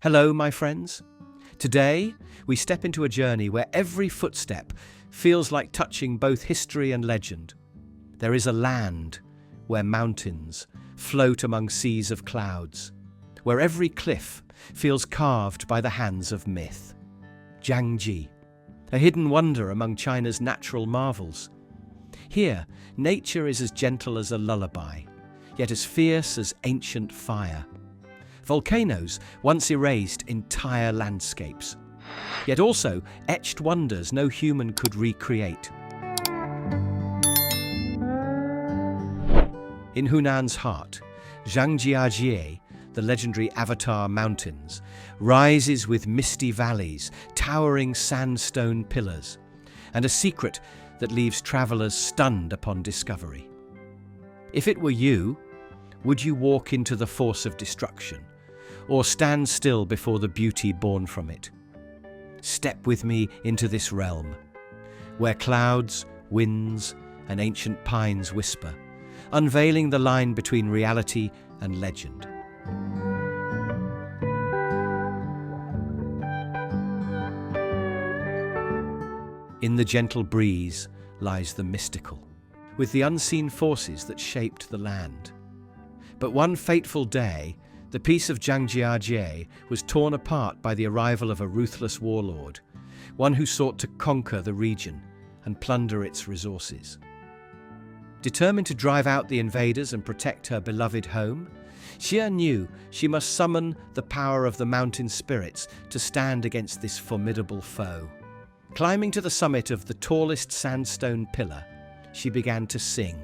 Hello, my friends. Today, we step into a journey where every footstep feels like touching both history and legend. There is a land where mountains float among seas of clouds, where every cliff feels carved by the hands of myth. Zhangjiajie, a hidden wonder among China's natural marvels. Here, nature is as gentle as a lullaby, yet as fierce as ancient fire. Volcanoes once erased entire landscapes, yet also etched wonders no human could recreate. In Hunan's heart, Zhangjiajie, the legendary Avatar Mountains, rises with misty valleys, towering sandstone pillars, and a secret that leaves travelers stunned upon discovery. If it were you, would you walk into the force of destruction, or stand still before the beauty born from it? Step with me into this realm, where clouds, winds, and ancient pines whisper, unveiling the line between reality and legend. In the gentle breeze lies the mystical, with the unseen forces that shaped the land. But one fateful day, the peace of Zhangjiajie was torn apart by the arrival of a ruthless warlord, one who sought to conquer the region and plunder its resources. Determined to drive out the invaders and protect her beloved home, Shia knew she must summon the power of the mountain spirits to stand against this formidable foe. Climbing to the summit of the tallest sandstone pillar, she began to sing,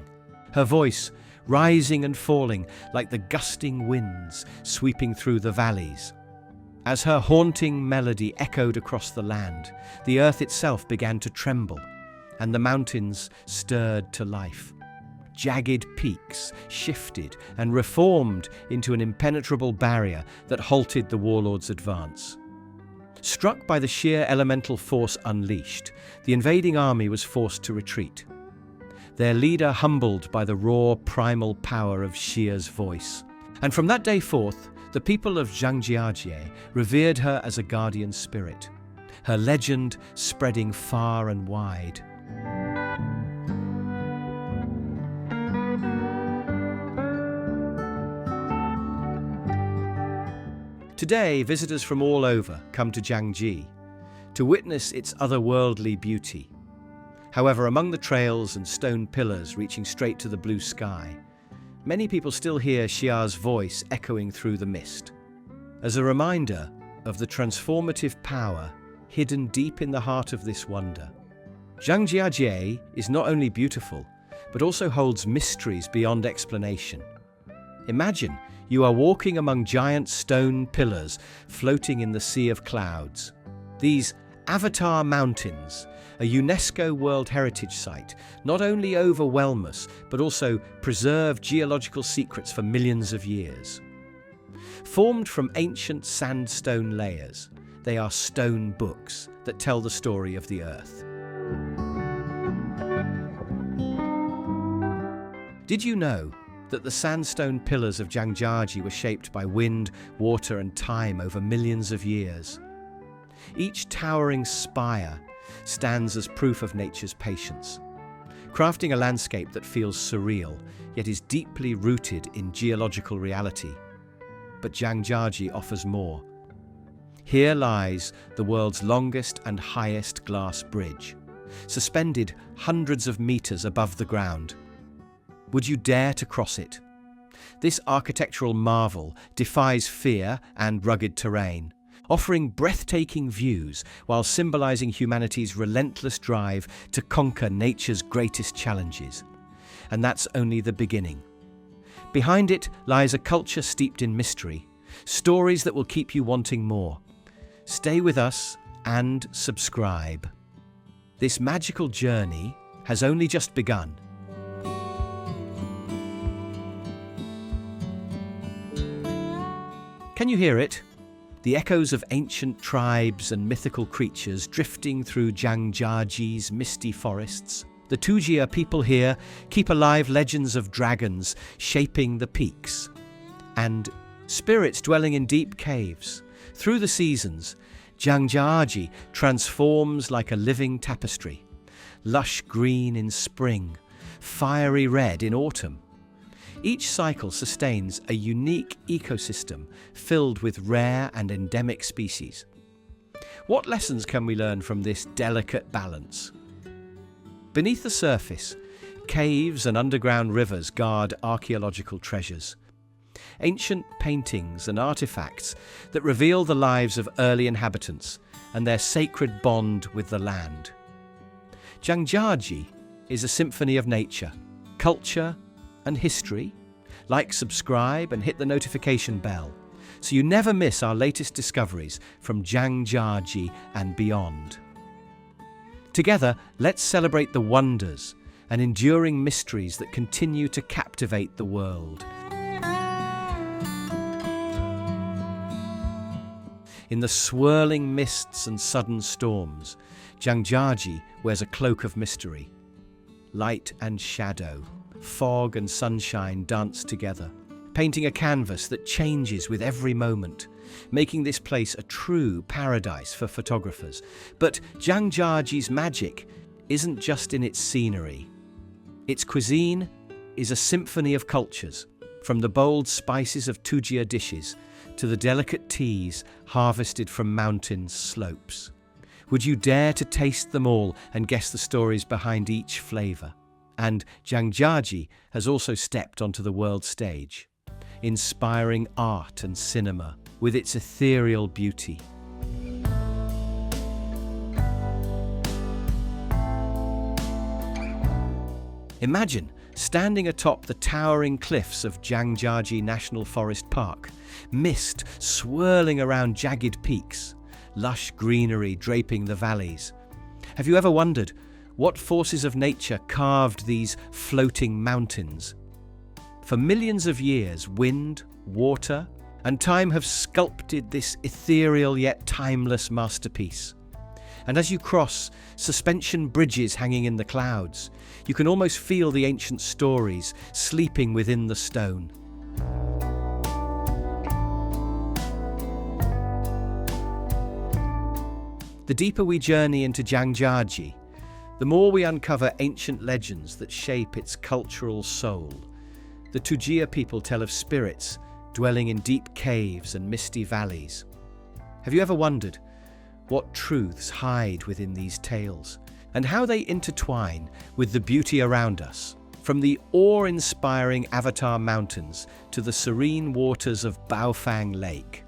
her voice rising and falling like the gusting winds sweeping through the valleys. As her haunting melody echoed across the land, the earth itself began to tremble, and the mountains stirred to life. Jagged peaks shifted and reformed into an impenetrable barrier that halted the warlord's advance. Struck by the sheer elemental force unleashed, the invading army was forced to retreat, their leader humbled by the raw, primal power of Shia's voice. And from that day forth, the people of Zhangjiajie revered her as a guardian spirit, her legend spreading far and wide. Today, visitors from all over come to Zhangjiajie to witness its otherworldly beauty. However, among the trails and stone pillars reaching straight to the blue sky, many people still hear Shia's voice echoing through the mist, as a reminder of the transformative power hidden deep in the heart of this wonder. Zhangjiajie is not only beautiful, but also holds mysteries beyond explanation. Imagine you are walking among giant stone pillars floating in the sea of clouds. These Avatar Mountains, a UNESCO World Heritage Site, not only overwhelm us, but also preserve geological secrets for millions of years. Formed from ancient sandstone layers, they are stone books that tell the story of the Earth. Did you know that the sandstone pillars of Zhangjiajie were shaped by wind, water, and time over millions of years? Each towering spire stands as proof of nature's patience, crafting a landscape that feels surreal, yet is deeply rooted in geological reality. But Zhangjiajie offers more. Here lies the world's longest and highest glass bridge, suspended hundreds of meters above the ground. Would you dare to cross it? This architectural marvel defies fear and rugged terrain, offering breathtaking views while symbolizing humanity's relentless drive to conquer nature's greatest challenges. And that's only the beginning. Behind it lies a culture steeped in mystery, stories that will keep you wanting more. Stay with us and subscribe. This magical journey has only just begun. Can you hear it? The echoes of ancient tribes and mythical creatures drifting through Zhangjiajie's misty forests. The Tujia people here keep alive legends of dragons shaping the peaks, and spirits dwelling in deep caves, Through the seasons, Zhangjiajie transforms like a living tapestry, lush green in spring, fiery red in autumn. Each cycle sustains a unique ecosystem filled with rare and endemic species. What lessons can we learn from this delicate balance? Beneath the surface, caves and underground rivers guard archaeological treasures. Ancient paintings and artifacts that reveal the lives of early inhabitants and their sacred bond with the land. Zhangjiajie is a symphony of nature, culture, and history. Like, subscribe, and hit the notification bell so you never miss our latest discoveries from Zhangjiajie and beyond. Together, let's celebrate the wonders and enduring mysteries that continue to captivate the world. In the swirling mists and sudden storms, Zhangjiajie wears a cloak of mystery. Light and shadow, fog and sunshine dance together, painting a canvas that changes with every moment, making this place a true paradise for photographers. But Zhangjiajie's magic isn't just in its scenery. Its cuisine is a symphony of cultures, from the bold spices of Tujia dishes to the delicate teas harvested from mountain slopes. Would you dare to taste them all and guess the stories behind each flavour? And Zhangjiajie has also stepped onto the world stage, inspiring art and cinema with its ethereal beauty. Imagine standing atop the towering cliffs of Zhangjiajie National Forest Park, mist swirling around jagged peaks, lush greenery draping the valleys. Have you ever wondered what forces of nature carved these floating mountains? For millions of years, wind, water, and time have sculpted this ethereal yet timeless masterpiece. And as you cross suspension bridges hanging in the clouds, you can almost feel the ancient stories sleeping within the stone. The deeper we journey into Zhangjiajie, the more we uncover ancient legends that shape its cultural soul. The Tujia people tell of spirits dwelling in deep caves and misty valleys. Have you ever wondered what truths hide within these tales and how they intertwine with the beauty around us? From the awe-inspiring Avatar Mountains to the serene waters of Baofeng Lake,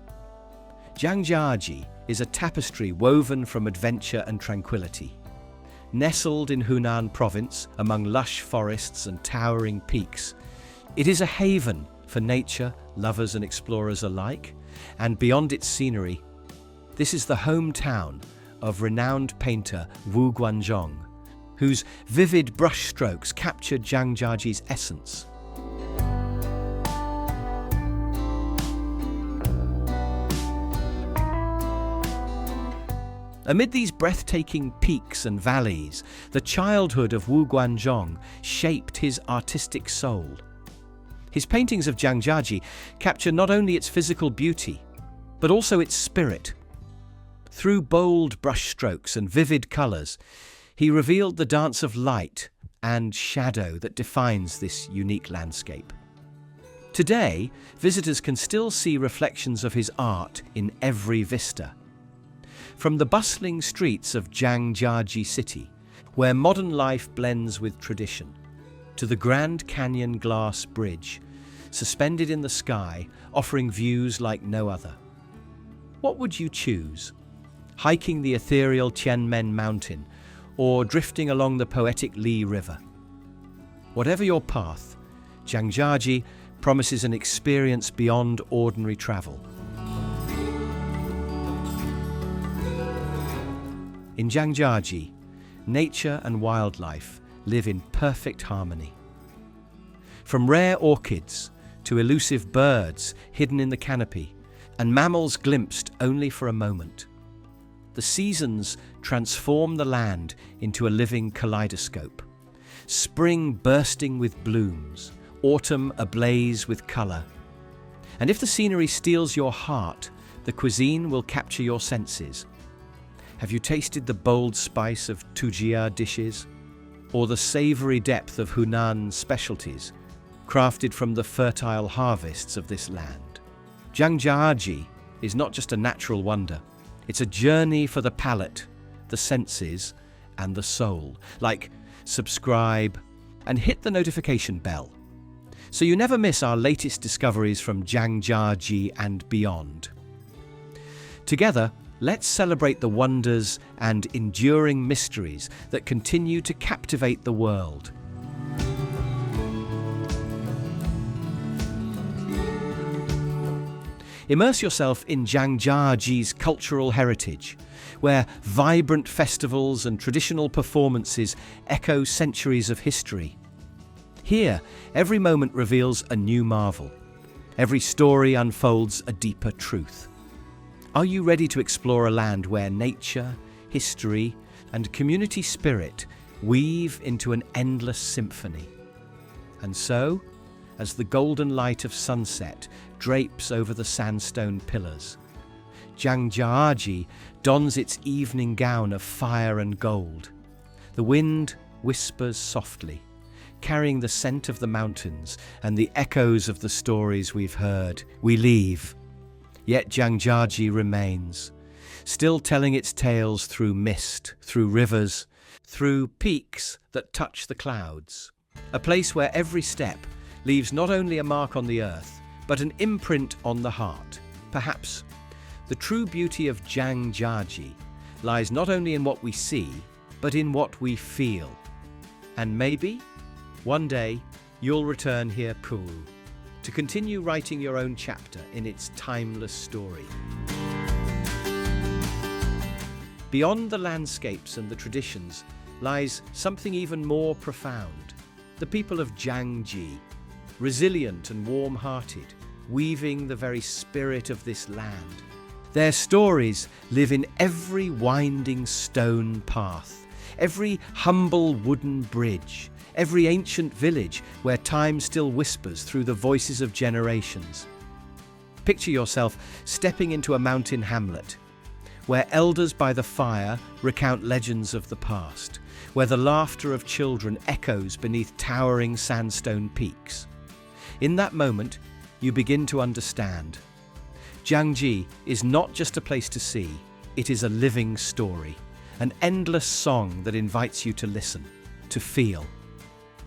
Zhangjiajie is a tapestry woven from adventure and tranquility. Nestled in Hunan province, among lush forests and towering peaks, it is a haven for nature, lovers and explorers alike. And beyond its scenery, this is the hometown of renowned painter Wu Guanzhong, whose vivid brushstrokes captured Zhangjiajie's essence. Amid these breathtaking peaks and valleys, the childhood of Wu Guanzhong shaped his artistic soul. His paintings of Zhangjiajie capture not only its physical beauty, but also its spirit. Through bold brushstrokes and vivid colours, he revealed the dance of light and shadow that defines this unique landscape. Today, visitors can still see reflections of his art in every vista. From the bustling streets of Zhangjiajie city, where modern life blends with tradition, to the Grand Canyon glass bridge, suspended in the sky, offering views like no other. What would you choose? Hiking the ethereal Tian Shan mountain, or drifting along the poetic Li River? Whatever your path, Zhangjiajie promises an experience beyond ordinary travel. In Zhangjiajie, nature and wildlife live in perfect harmony. From rare orchids to elusive birds hidden in the canopy, and mammals glimpsed only for a moment, the seasons transform the land into a living kaleidoscope. Spring bursting with blooms, autumn ablaze with colour. And if the scenery steals your heart, The cuisine will capture your senses. Have you tasted the bold spice of Tujia dishes? Or the savory depth of Hunan specialties, crafted from the fertile harvests of this land? Zhangjiajie is not just a natural wonder. It's a journey for the palate, the senses, and the soul. Like, subscribe, and hit the notification bell, so you never miss our latest discoveries from Zhangjiajie and beyond. Together, let's celebrate the wonders and enduring mysteries that continue to captivate the world. Immerse yourself in Zhangjiajie's cultural heritage, where vibrant festivals and traditional performances echo centuries of history. Here, every moment reveals a new marvel. Every story unfolds a deeper truth. Are you ready to explore a land where nature, history, and community spirit weave into an endless symphony? And so, as the golden light of sunset drapes over the sandstone pillars, Zhangjiajie dons its evening gown of fire and gold. The wind whispers softly, carrying the scent of the mountains and the echoes of the stories we've heard. We leave, yet Zhangjiajie remains, still telling its tales through mist, through rivers, through peaks that touch the clouds. A place where every step leaves not only a mark on the earth, but an imprint on the heart. Perhaps the true beauty of Zhangjiajie lies not only in what we see, but in what we feel. And maybe, one day, you'll return here to continue writing your own chapter in its timeless story. Beyond the landscapes and the traditions lies something even more profound. The people of Zhangjiajie, resilient and warm-hearted, weaving the very spirit of this land. Their stories live in every winding stone path, every humble wooden bridge, every ancient village where time still whispers through the voices of generations. Picture yourself stepping into a mountain hamlet, where elders by the fire recount legends of the past, where the laughter of children echoes beneath towering sandstone peaks. In that moment, you begin to understand. Zhangjiajie is not just a place to see, it is a living story, an endless song that invites you to listen, to feel,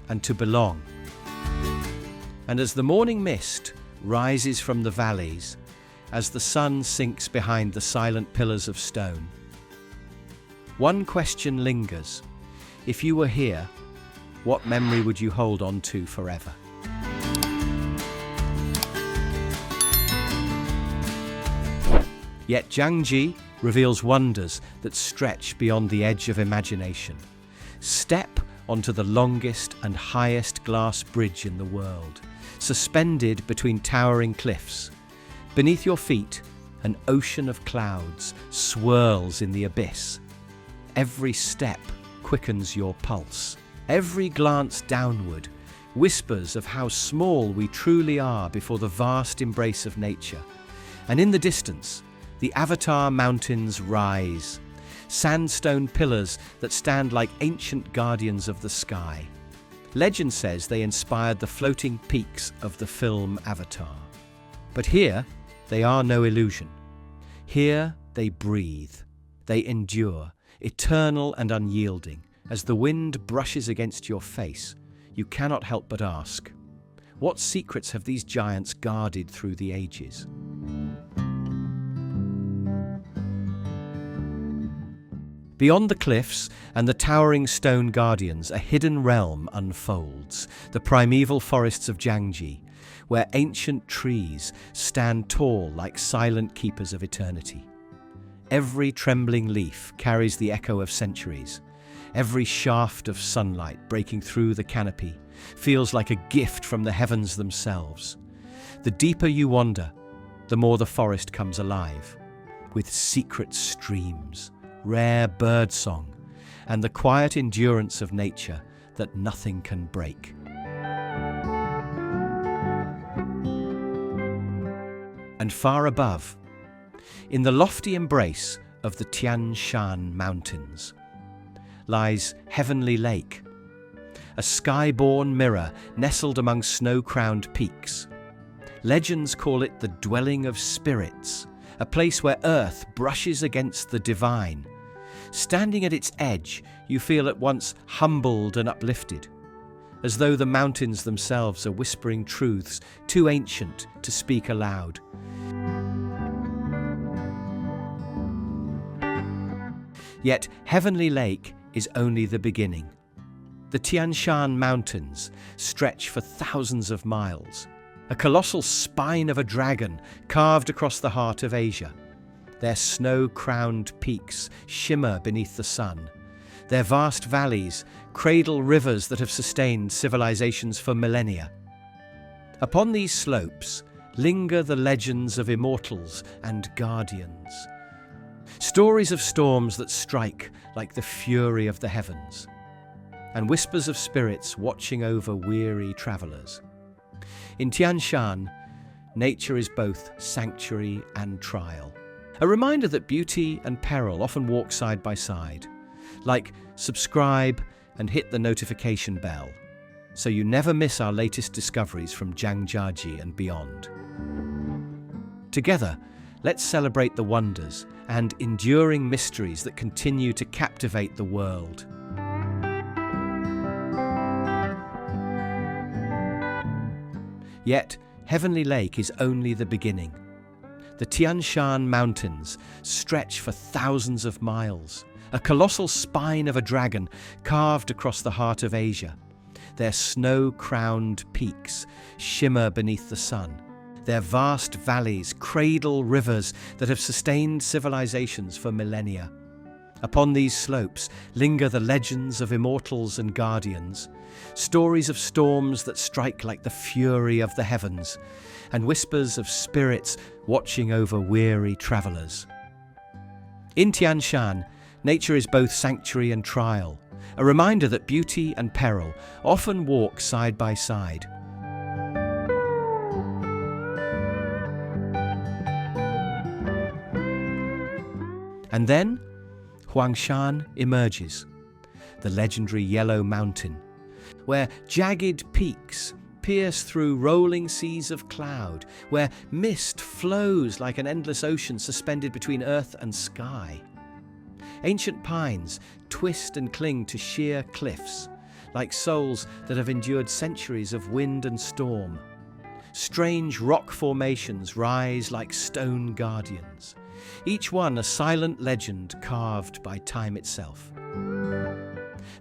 and to belong. And as the morning mist rises from the valleys, as the sun sinks behind the silent pillars of stone, one question lingers. If you were here, what memory would you hold on to forever? Yet Zhangjiajie reveals wonders that stretch beyond the edge of imagination. Step onto the longest and highest glass bridge in the world, suspended between towering cliffs. Beneath your feet, an ocean of clouds swirls in the abyss. Every step quickens your pulse. Every glance downward whispers of how small we truly are before the vast embrace of nature. And in the distance, the Avatar Mountains rise, sandstone pillars that stand like ancient guardians of the sky. Legend says they inspired the floating peaks of the film Avatar. But here, they are no illusion. Here, they breathe. They endure, eternal and unyielding. As the wind brushes against your face, you cannot help but ask, what secrets have these giants guarded through the ages? Beyond the cliffs and the towering stone guardians, a hidden realm unfolds, the primeval forests of Zhangjiajie, where ancient trees stand tall like silent keepers of eternity. Every trembling leaf carries the echo of centuries. Every shaft of sunlight breaking through the canopy feels like a gift from the heavens themselves. The deeper you wander, the more the forest comes alive, with secret streams, rare birdsong, and the quiet endurance of nature that nothing can break. And far above, In the lofty embrace of the Tian Shan mountains lies Heavenly Lake, a sky-born mirror nestled among snow-crowned peaks. Legends call it the dwelling of spirits, a place where earth brushes against the divine. Standing at its edge, you feel at once humbled and uplifted, as though the mountains themselves are whispering truths too ancient to speak aloud. Yet Heavenly Lake is only the beginning. The Tian Shan mountains stretch for thousands of miles, a colossal spine of a dragon carved across the heart of Asia. Their snow-crowned peaks shimmer beneath the sun. Their vast valleys cradle rivers that have sustained civilizations for millennia. Upon these slopes linger the legends of immortals and guardians, stories of storms that strike like the fury of the heavens, and whispers of spirits watching over weary travelers. In Tian Shan, nature is both sanctuary and trial, a reminder that beauty and peril often walk side by side. Like subscribe and hit the notification bell so you never miss our latest discoveries from Zhangjiajie and beyond. Together, let's celebrate the wonders and enduring mysteries that continue to captivate the world. Yet, Heavenly Lake is only the beginning. The Tian Shan mountains stretch for thousands of miles, a colossal spine of a dragon carved across the heart of Asia. Their snow-crowned peaks shimmer beneath the sun. Their vast valleys cradle rivers that have sustained civilizations for millennia. Upon these slopes linger the legends of immortals and guardians, stories of storms that strike like the fury of the heavens, and whispers of spirits watching over weary travelers. In Tian Shan, nature is both sanctuary and trial, a reminder that beauty and peril often walk side by side. And then, Huangshan emerges, the legendary Yellow Mountain, where jagged peaks pierce through rolling seas of cloud, where mist flows like an endless ocean suspended between earth and sky. Ancient pines twist and cling to sheer cliffs, like souls that have endured centuries of wind and storm. Strange rock formations rise like stone guardians, each one a silent legend carved by time itself.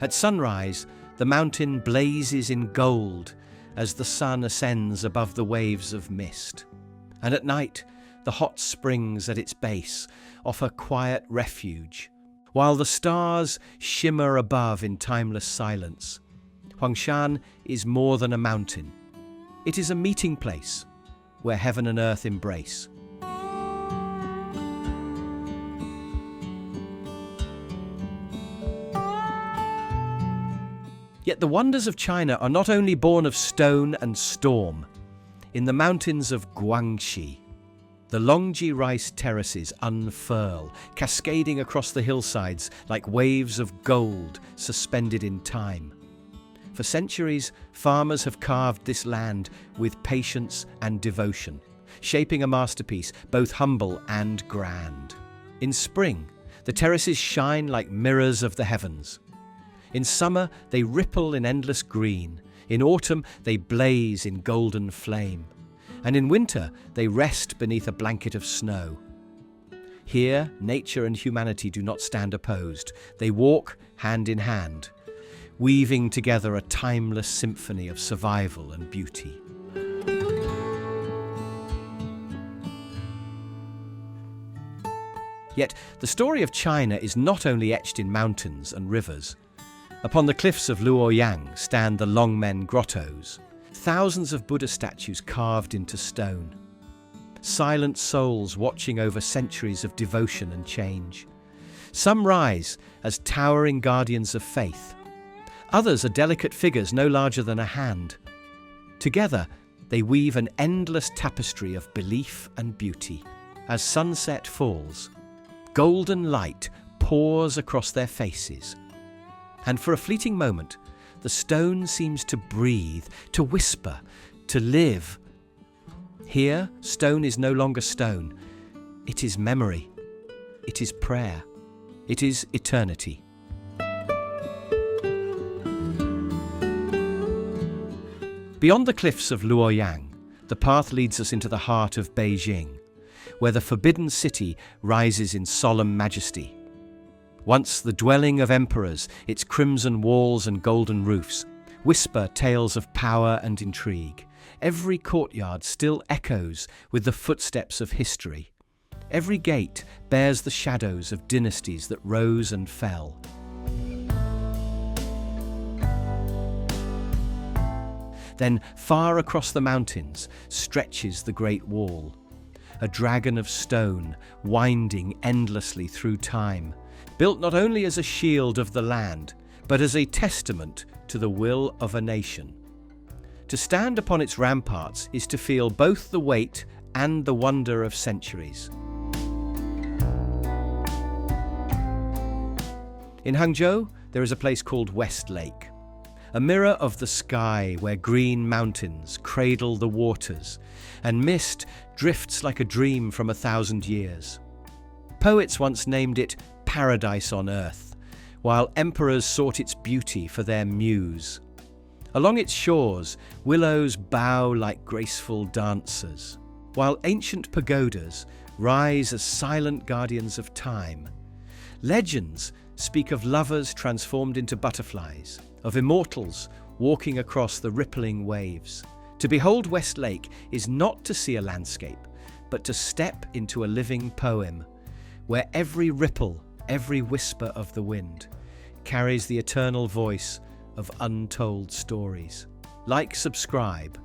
At sunrise, the mountain blazes in gold as the sun ascends above the waves of mist. And at night, the hot springs at its base offer quiet refuge, while the stars shimmer above in timeless silence. Huangshan is more than a mountain. It is a meeting place where heaven and earth embrace. Yet the wonders of China are not only born of stone and storm. In the mountains of Guangxi, the Longji rice terraces unfurl, cascading across the hillsides like waves of gold suspended in time. For centuries, farmers have carved this land with patience and devotion, shaping a masterpiece both humble and grand. In spring, the terraces shine like mirrors of the heavens. In summer, they ripple in endless green. In autumn, they blaze in golden flame. And in winter, they rest beneath a blanket of snow. Here, nature and humanity do not stand opposed. They walk hand in hand, weaving together a timeless symphony of survival and beauty. Yet, the story of China is not only etched in mountains and rivers. Upon the cliffs of Luoyang stand the Longmen grottos, thousands of Buddha statues carved into stone. Silent souls watching over centuries of devotion and change. Some rise as towering guardians of faith. Others are delicate figures no larger than a hand. Together, they weave an endless tapestry of belief and beauty. As sunset falls, golden light pours across their faces. And for a fleeting moment, the stone seems to breathe, to whisper, to live. Here, stone is no longer stone. It is memory. It is prayer. It is eternity. Beyond the cliffs of Luoyang, the path leads us into the heart of Beijing, where the forbidden city rises in solemn majesty. Once the dwelling of emperors, its crimson walls and golden roofs whisper tales of power and intrigue. Every courtyard still echoes with the footsteps of history. Every gate bears the shadows of dynasties that rose and fell. Then, far across the mountains, stretches the Great Wall, a dragon of stone winding endlessly through time, built not only as a shield of the land, but as a testament to the will of a nation. To stand upon its ramparts is to feel both the weight and the wonder of centuries. In Hangzhou, there is a place called West Lake, a mirror of the sky where green mountains cradle the waters, and mist drifts like a dream from 1,000 years. Poets once named it paradise on earth, while emperors sought its beauty for their muse. Along its shores, willows bow like graceful dancers, while ancient pagodas rise as silent guardians of time. Legends speak of lovers transformed into butterflies, of immortals walking across the rippling waves. To behold West Lake is not to see a landscape, but to step into a living poem, where every ripple, every whisper of the wind carries the eternal voice of untold stories. Like, subscribe,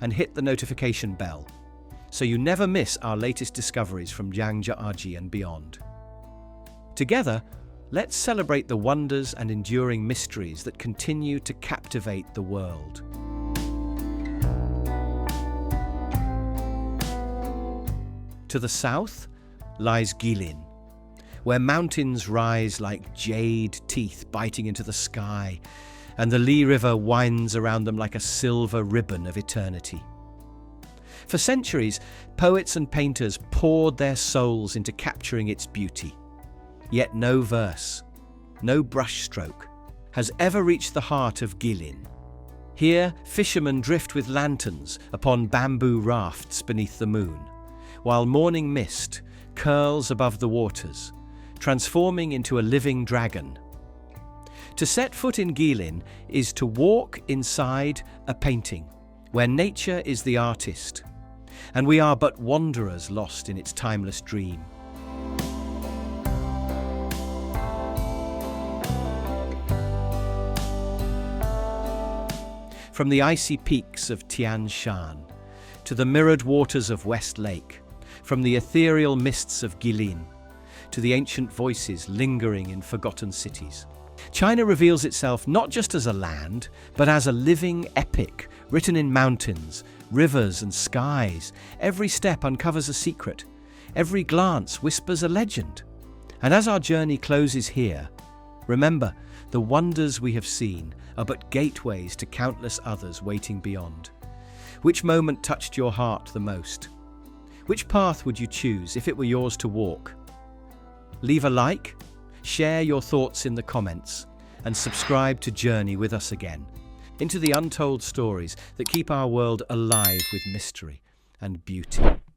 and hit the notification bell so you never miss our latest discoveries from Zhangjiajie and beyond. Together, let's celebrate the wonders and enduring mysteries that continue to captivate the world. To the south lies Guilin, where mountains rise like jade teeth biting into the sky, and the Li River winds around them like a silver ribbon of eternity. For centuries, poets and painters poured their souls into capturing its beauty. Yet no verse, no brushstroke, has ever reached the heart of Guilin. Here, fishermen drift with lanterns upon bamboo rafts beneath the moon, while morning mist curls above the waters, transforming into a living dragon. To set foot in Guilin is to walk inside a painting, where nature is the artist, and we are but wanderers lost in its timeless dream. From the icy peaks of Tian Shan to the mirrored waters of West Lake, from the ethereal mists of Guilin to the ancient voices lingering in forgotten cities, China reveals itself not just as a land, but as a living epic written in mountains, rivers and skies. Every step uncovers a secret. Every glance whispers a legend. And as our journey closes here, remember, the wonders we have seen are but gateways to countless others waiting beyond. Which moment touched your heart the most? Which path would you choose if it were yours to walk? Leave a like, share your thoughts in the comments, and subscribe to journey with us again into the untold stories that keep our world alive with mystery and beauty.